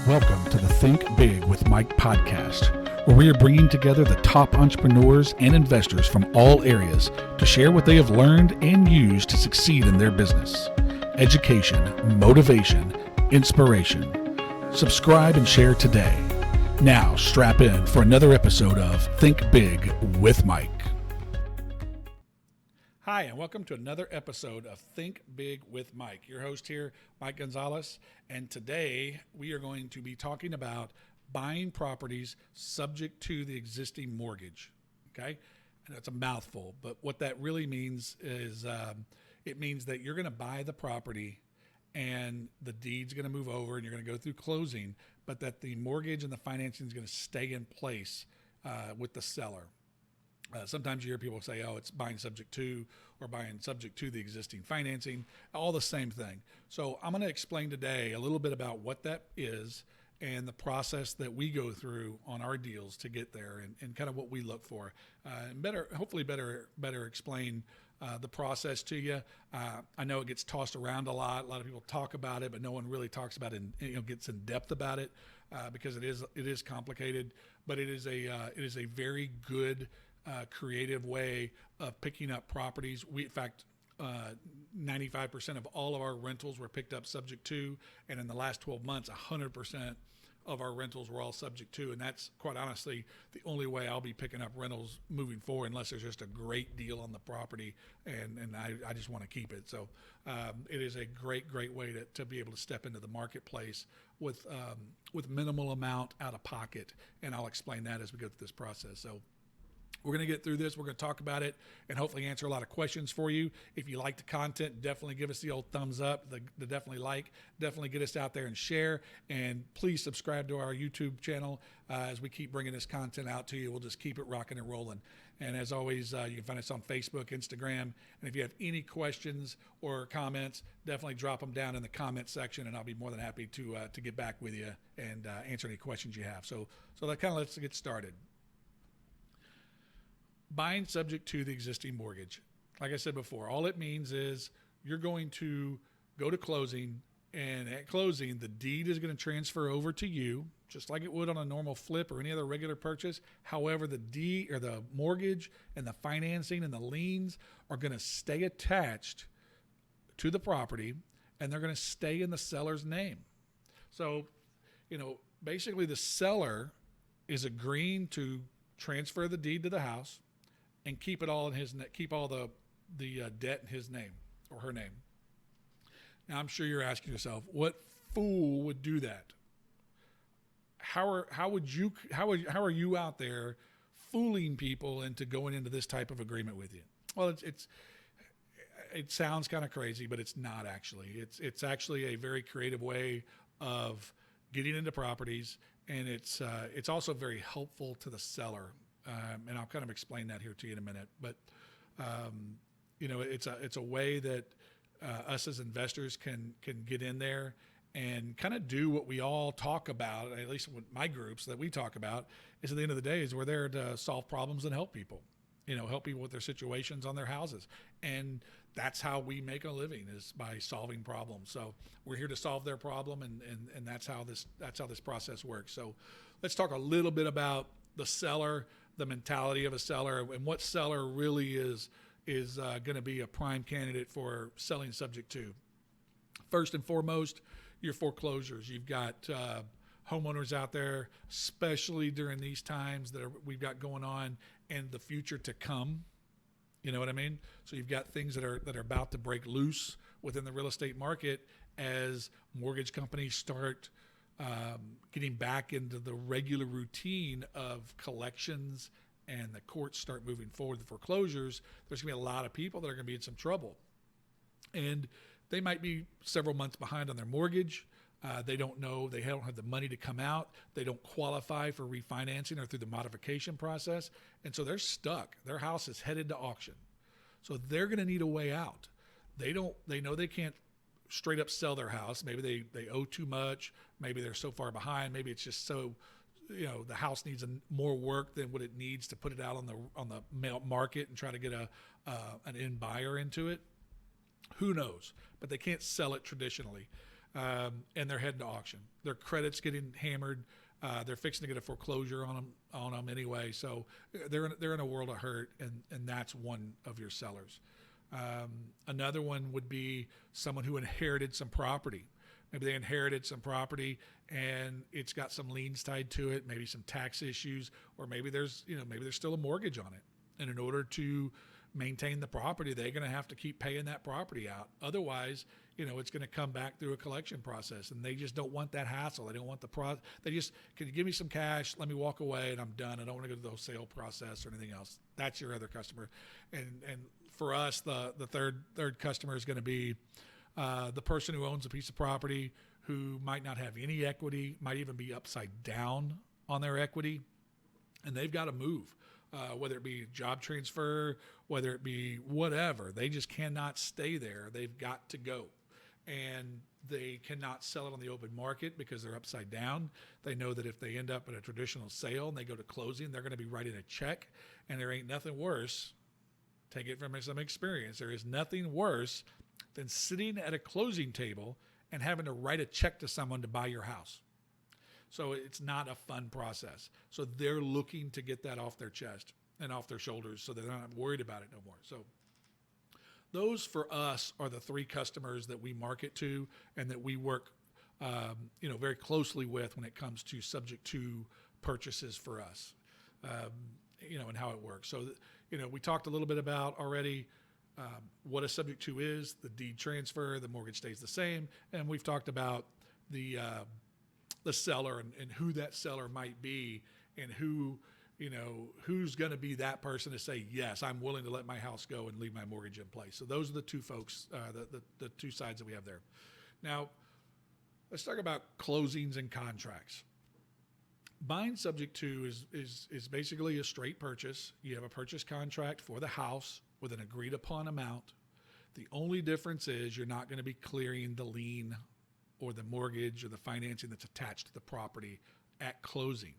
Welcome to the Think Big with Mike podcast, where we are bringing together the top entrepreneurs and investors from all areas to share what they have learned and used to succeed in their business. Education, motivation, inspiration. Subscribe and share today. Now strap in for another episode of Think Big with Mike. Hi, and welcome to another episode of Think Big with Mike. Your host here, Mike Gonzalez, and today we are going to be talking about buying properties subject to the existing mortgage, okay? And that's a mouthful, but what that really means is it means that you're going to buy the property and the deed's going to move over and you're going to go through closing, but that the mortgage and the financing is going to stay in place with the seller. Sometimes you hear people say, oh, it's buying subject to or buying subject to the existing financing, all the same thing. So I'm going to explain today a little bit about what that is and the process that we go through on our deals to get there and kind of what we look for. And hopefully better explain the process to you. I know it gets tossed around a lot. A lot of people talk about it, but no one really talks about it and gets in depth about it because it is complicated, but it is a very good creative way of picking up properties. In fact, 95% of all of our rentals were picked up subject to, and in the last 12 months, 100% of our rentals were all subject to, and that's quite honestly the only way I'll be picking up rentals moving forward, unless there's just a great deal on the property, and I just want to keep it. So it is a great way to be able to step into the marketplace with minimal amount out of pocket, and I'll explain that as we go through this process. So we're going to get through this. We're going to talk about it and hopefully answer a lot of questions for you. If you like the content, definitely give us the old thumbs up, the definitely get us out there and share. And please subscribe to our YouTube channel as we keep bringing this content out to you. We'll just keep it rocking and rolling. And as always, you can find us on Facebook, Instagram. And if you have any questions or comments, definitely drop them down in the comment section, and I'll be more than happy to get back with you and answer any questions you have. So that kind of let's get started. Buying subject to the existing mortgage. Like I said before, all it means is you're going to go to closing, and at closing, the deed is going to transfer over to you, just like it would on a normal flip or any other regular purchase. However, the deed or the mortgage and the financing and the liens are going to stay attached to the property, and they're going to stay in the seller's name. So, basically the seller is agreeing to transfer the deed to the house and keep it all in keep all the debt in his name or her name. Now, I'm sure you're asking yourself, what fool would do that? How are you out there fooling people into going into this type of agreement with you? Well, it sounds kind of crazy, but it's not actually. It's actually a very creative way of getting into properties, and it's also very helpful to the seller. And I'll kind of explain that here to you in a minute. But it's a way that us as investors can get in there and kind of do what we all talk about. At least with my groups that we talk about is at the end of the day is we're there to solve problems and help people. Help people with their situations on their houses, and that's how we make a living is by solving problems. So we're here to solve their problem, and that's how this process works. So let's talk a little bit about the seller, the mentality of a seller, and what seller really is going to be a prime candidate for selling subject to. First and foremost, your foreclosures. You've got homeowners out there, especially during these times we've got going on and the future to come. You know what I mean? So you've got things that are about to break loose within the real estate market as mortgage companies start getting back into the regular routine of collections and the courts start moving forward with foreclosures. There's going to be a lot of people that are going to be in some trouble. And they might be several months behind on their mortgage. They don't know, they don't have the money to come out. They don't qualify for refinancing or through the modification process. And so they're stuck. Their house is headed to auction. So they're going to need a way out. They know they can't straight up sell their house. Maybe they owe too much. Maybe they're so far behind. Maybe it's just so, the house needs more work than what it needs to put it out on the market and try to get an end buyer into it. Who knows? But they can't sell it traditionally. and they're heading to auction. Their credit's getting hammered. They're fixing to get a foreclosure on them anyway. So they're in a world of hurt, and that's one of your sellers. Another one would be someone who inherited some property. Maybe they inherited some property and it's got some liens tied to it, maybe some tax issues, or maybe there's still a mortgage on it. And in order to maintain the property, they're going to have to keep paying that property out. Otherwise, it's going to come back through a collection process, and they just don't want that hassle. They don't want they just, can you give me some cash? Let me walk away and I'm done. I don't want to go through the whole sale process or anything else. That's your other customer. And for us, the third customer is going to be the person who owns a piece of property who might not have any equity, might even be upside down on their equity, and they've got to move. Whether it be job transfer, whether it be whatever, they just cannot stay there. They've got to go. And they cannot sell it on the open market because they're upside down. They know that if they end up at a traditional sale and they go to closing, they're going to be writing a check. And there ain't nothing worse, take it from some experience, there is nothing worse than sitting at a closing table and having to write a check to someone to buy your house. So it's not a fun process. So they're looking to get that off their chest and off their shoulders so they're not worried about it no more. So those for us are the three customers that we market to and that we work very closely with when it comes to subject to purchases for us, and how it works. So, we talked a little bit about already what a subject to is, the deed transfer, the mortgage stays the same. And we've talked about the seller and who that seller might be and who's going to be that person to say, yes, I'm willing to let my house go and leave my mortgage in place. So those are the two folks, the two sides that we have there. Now, let's talk about closings and contracts. Buying subject to is basically a straight purchase. You have a purchase contract for the house with an agreed upon amount. The only difference is you're not going to be clearing the lien or the mortgage or the financing that's attached to the property at closing.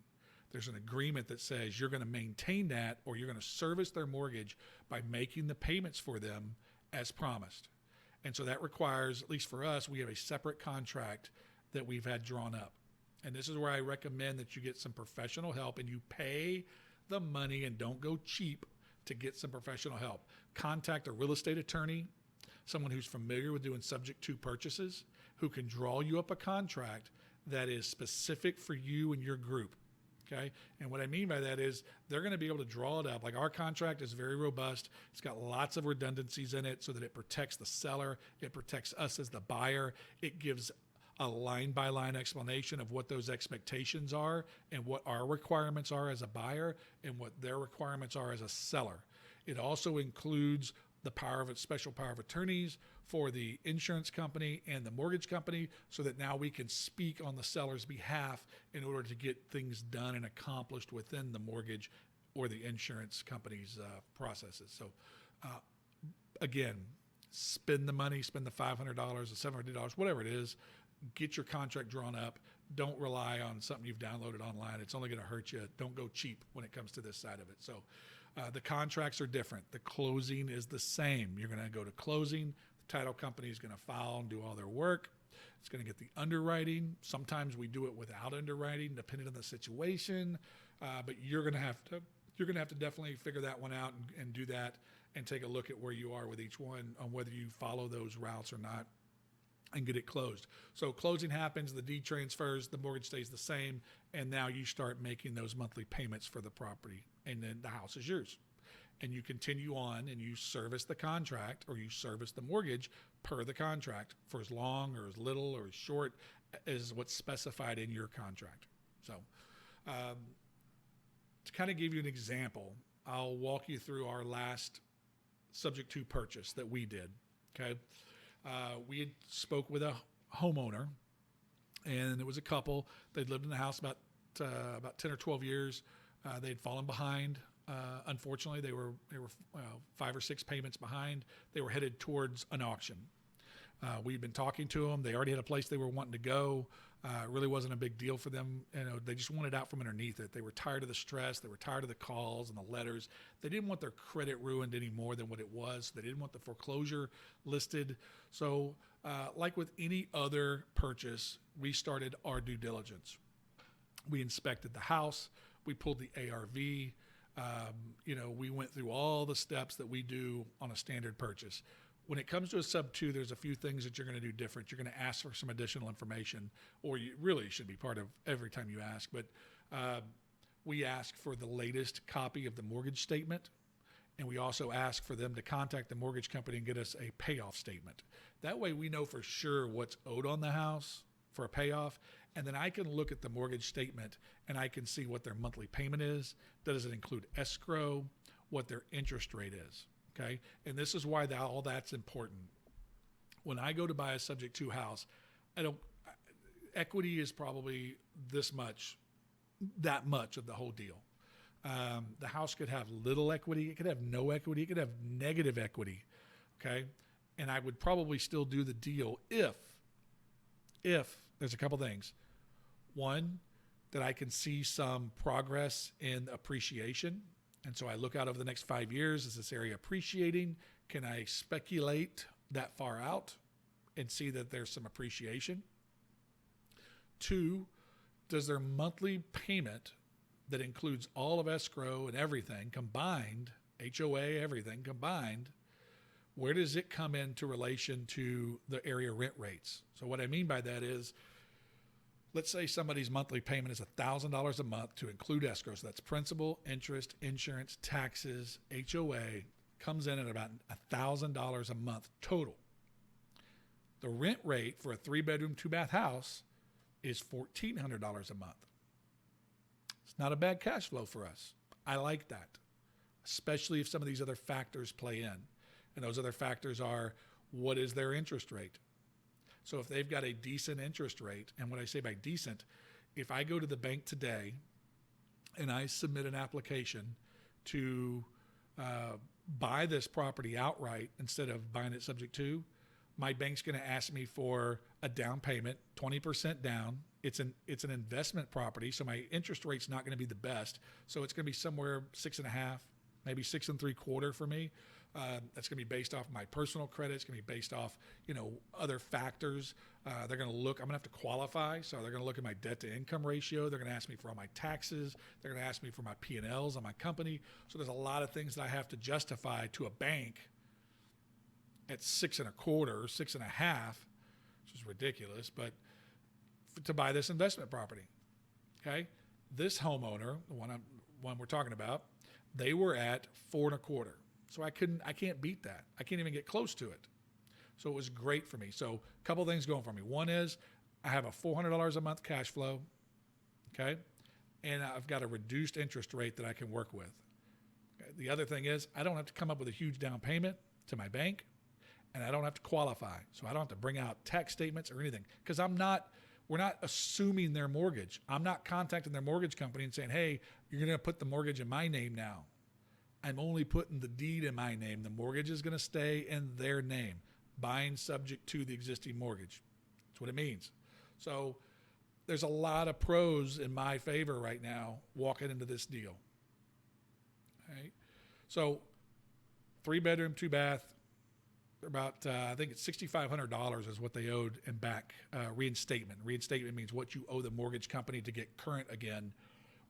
There's an agreement that says you're going to maintain that, or you're going to service their mortgage by making the payments for them as promised. And so that requires, at least for us, we have a separate contract that we've had drawn up. And this is where I recommend that you get some professional help and you pay the money and don't go cheap to get some professional help. Contact a real estate attorney, someone who's familiar with doing subject to purchases, who can draw you up a contract that is specific for you and your group. Okay. And what I mean by that is they're going to be able to draw it up. Like, our contract is very robust. It's got lots of redundancies in it so that it protects the seller. It protects us as the buyer. It gives a line by line explanation of what those expectations are and what our requirements are as a buyer and what their requirements are as a seller. It also includes the special power of attorneys for the insurance company and the mortgage company, so that now we can speak on the seller's behalf in order to get things done and accomplished within the mortgage or the insurance company's processes. So again, spend the money, spend the $500, the $700, whatever it is, get your contract drawn up. Don't rely on something you've downloaded online. It's only going to hurt you. Don't go cheap when it comes to this side of it. So the contracts are different. The closing is the same. You're going to go to closing. The title company is going to file and do all their work. It's going to get the underwriting. Sometimes we do it without underwriting, depending on the situation. But you're going to have to definitely figure that one out and do that and take a look at where you are with each one on whether you follow those routes or not, and get it closed. So closing happens, the deed transfers, the mortgage stays the same, and now you start making those monthly payments for the property, and then the house is yours. And you continue on and you service the contract, or you service the mortgage per the contract for as long or as little or as short as what's specified in your contract. So to kind of give you an example, I'll walk you through our last subject to purchase that we did. Okay. We had spoke with a homeowner, and it was a couple. They'd lived in the house about 10 or 12 years. They'd fallen behind. Unfortunately, they were 5 or 6 payments behind. They were headed towards an auction. We'd been talking to them. They already had a place they were wanting to go. It really wasn't a big deal for them. They just wanted out from underneath it. They were tired of the stress. They were tired of the calls and the letters. They didn't want their credit ruined any more than what it was. They didn't want the foreclosure listed. So like with any other purchase, we started our due diligence. We inspected the house. We pulled the ARV. We went through all the steps that we do on a standard purchase. When it comes to a sub 2, there's a few things that you're going to do different. You're going to ask for some additional information, or you really should be part of every time you ask. But we ask for the latest copy of the mortgage statement, and we also ask for them to contact the mortgage company and get us a payoff statement. That way we know for sure what's owed on the house for a payoff, and then I can look at the mortgage statement and I can see what their monthly payment is. Does it include escrow? What their interest rate is? Okay, and this is why all that's important. When I go to buy a subject to house, equity is probably that much of the whole deal. The house could have little equity, it could have no equity, it could have negative equity. Okay, and I would probably still do the deal if there's a couple things. One, that I can see some progress in appreciation. And so I look out over the next 5 years. Is this area appreciating? Can I speculate that far out and see that there's some appreciation? Two, does their monthly payment that includes all of escrow and everything combined, HOA, everything combined, where does it come into relation to the area rent rates? So what I mean by that is, let's say somebody's monthly payment is $1,000 a month to include escrow. So that's principal, interest, insurance, taxes, HOA, comes in at about $1,000 a month total. The rent rate for a 3-bedroom, 2-bath house is $1,400 a month. It's not a bad cash flow for us. I like that, especially if some of these other factors play in. And those other factors are, what is their interest rate? So if they've got a decent interest rate, and what I say by decent, if I go to the bank today and I submit an application to buy this property outright instead of buying it subject to, my bank's going to ask me for a down payment, 20% down. It's an investment property, so my interest rate's not going to be the best. So it's going to be somewhere 6.5, maybe 6 3/4 for me. That's going to be based off my personal credit. It's going to be based off, other factors. They're going to look, I'm going to have to qualify. So they're going to look at my debt to income ratio. They're going to ask me for all my taxes. They're going to ask me for my P&Ls on my company. So there's a lot of things that I have to justify to a bank at 6 1/4, 6.5, which is ridiculous, but to buy this investment property. Okay. This homeowner, the one we're talking about, they were at 4 1/4. So I can't beat that. I can't even get close to it. So it was great for me. So a couple of things going for me. One is I have a $400 a month cash flow, okay? And I've got a reduced interest rate that I can work with. Okay? The other thing is I don't have to come up with a huge down payment to my bank, and I don't have to qualify. So I don't have to bring out tax statements or anything, because we're not assuming their mortgage. I'm not contacting their mortgage company and saying, hey, you're going to put the mortgage in my name now. I'm only putting the deed in my name. The mortgage is going to stay in their name, buying subject to the existing mortgage. That's what it means. So there's a lot of pros in my favor right now walking into this deal. All right. So 3-bedroom, 2-bath, about, I think it's $6,500 is what they owed in back reinstatement. Reinstatement means what you owe the mortgage company to get current again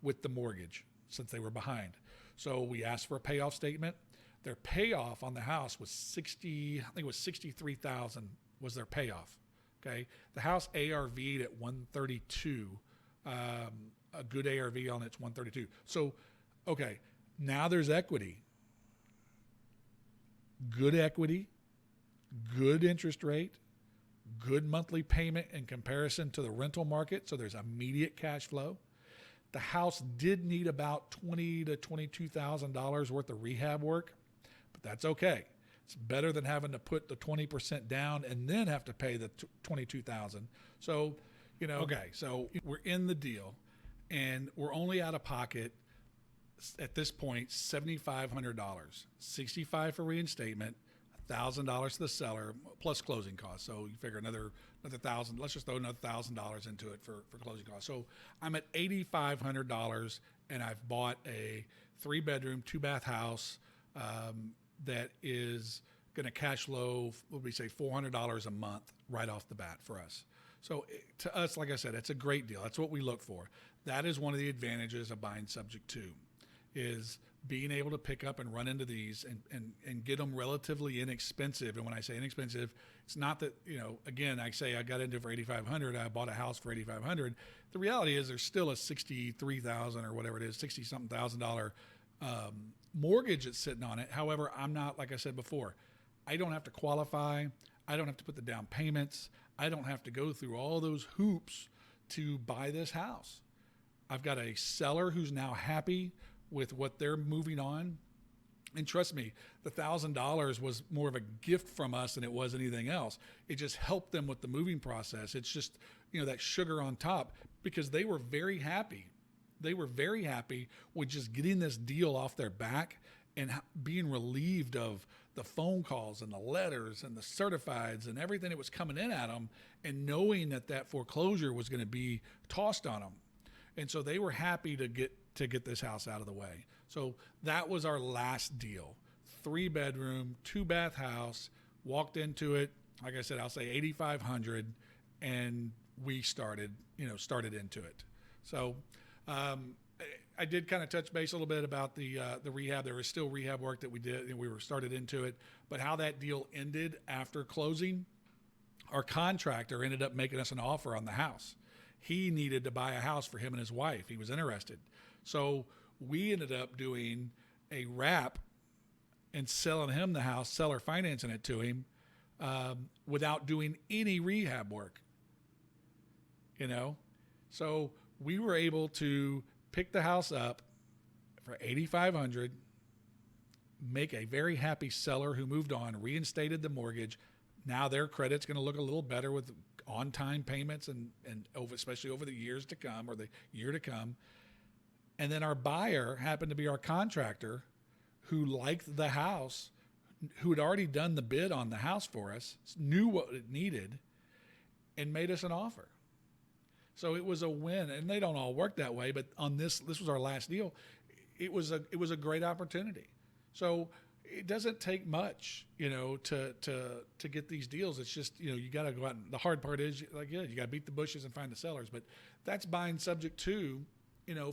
with the mortgage since they were behind. So we asked for a payoff statement. Their payoff on the house was $63,000 was their payoff. Okay. The house ARV'd at 132, a good ARV on it's 132. So, okay, now there's equity, good interest rate, good monthly payment in comparison to the rental market. So there's immediate cash flow. The house did need about $20,000 to $22,000 worth of rehab work, but that's okay. It's better than having to put the 20% down and then have to pay the $22,000. So, okay, so we're in the deal, and we're only out of pocket at this point $7,500, $65 for reinstatement, $1,000 to the seller plus closing costs. So you figure another thousand. Let's just throw another $1,000 into it for closing costs. So I'm at $8,500, and I've bought a 3-bedroom, 2-bath house that is going to cash flow, what we say, $400 a month right off the bat for us. So to us, like I said, it's a great deal. That's what we look for. That is one of the advantages of buying subject to, is being able to pick up and run into these and get them relatively inexpensive. And when I say inexpensive, it's not that, again, I say I got into it for $8,500, I bought a house for $8,500. The reality is there's still a $63,000 or whatever it is, $60-something thousand mortgage that's sitting on it. However, I'm not, like I said before, I don't have to qualify. I don't have to put the down payments. I don't have to go through all those hoops to buy this house. I've got a seller who's now happy with what they're moving on. And trust me, the $1,000 was more of a gift from us than it was anything else. It just helped them with the moving process. It's just, that sugar on top, because they were very happy. They were very happy with just getting this deal off their back and being relieved of the phone calls and the letters and the certifieds and everything that was coming in at them, and knowing that foreclosure was going to be tossed on them. And so they were happy to get this house out of the way. So that was our last deal. 3-bedroom, 2-bath house. Walked into it, like I said, I'll say $8,500, and we started into it. So I did kind of touch base a little bit about the rehab. There was still rehab work that we did, and we were started into it. But how that deal ended after closing, our contractor ended up making us an offer on the house. He needed to buy a house for him and his wife. He was interested. So we ended up doing a wrap and selling him the house, seller financing it to him, without doing any rehab work. So we were able to pick the house up for $8,500, make a very happy seller who moved on, reinstated the mortgage. Now their credit's going to look a little better with on-time payments and especially over the years to come, or the year to come. And then our buyer happened to be our contractor, who liked the house, who had already done the bid on the house for us, knew what it needed, and made us an offer. So it was a win, and they don't all work that way, but on this was our last deal. It was a great opportunity. So it doesn't take much, to get these deals. It's just, you got to go out, and the hard part is, you got to beat the bushes and find the sellers. But that's buying subject to,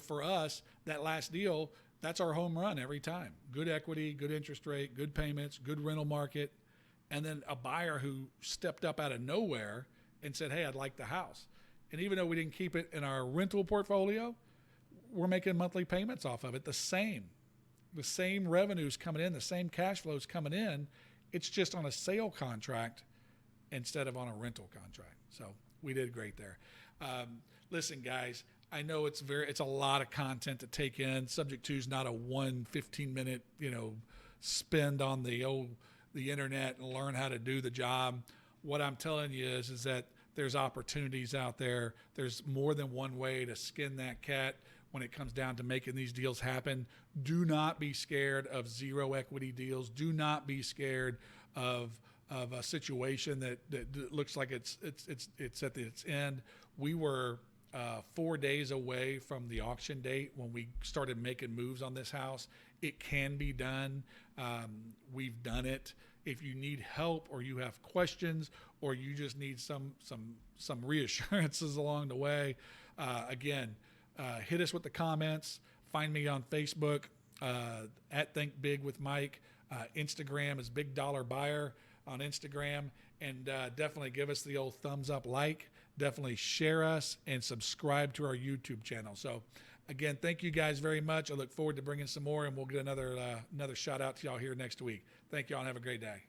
for us, that last deal, that's our home run every time. Good equity, good interest rate, good payments, good rental market, and then a buyer who stepped up out of nowhere and said, hey, I'd like the house. And even though we didn't keep it in our rental portfolio, we're making monthly payments off of it. The same revenues coming in, the same cash flows coming in. It's just on a sale contract instead of on a rental contract. So we did great there. Listen, guys, I know it's a lot of content to take in. Subject to is not a 15-minute, spend on the internet and learn how to do the job. What I'm telling you is that there's opportunities out there. There's more than one way to skin that cat when it comes down to making these deals happen. Do not be scared of zero equity deals. Do not be scared of a situation that looks like it's at its end. We were 4 days away from the auction date when we started making moves on this house. It can be done. We've done it. If you need help, or you have questions, or you just need some reassurances along the way, again, hit us with the comments. Find me on Facebook at Think Big with Mike. Instagram is Big Dollar Buyer on Instagram, and definitely give us the old thumbs up, definitely share us, and subscribe to our YouTube channel. So again, thank you guys very much. I look forward to bringing some more, and we'll get another shout out to y'all here next week. Thank y'all, and have a great day.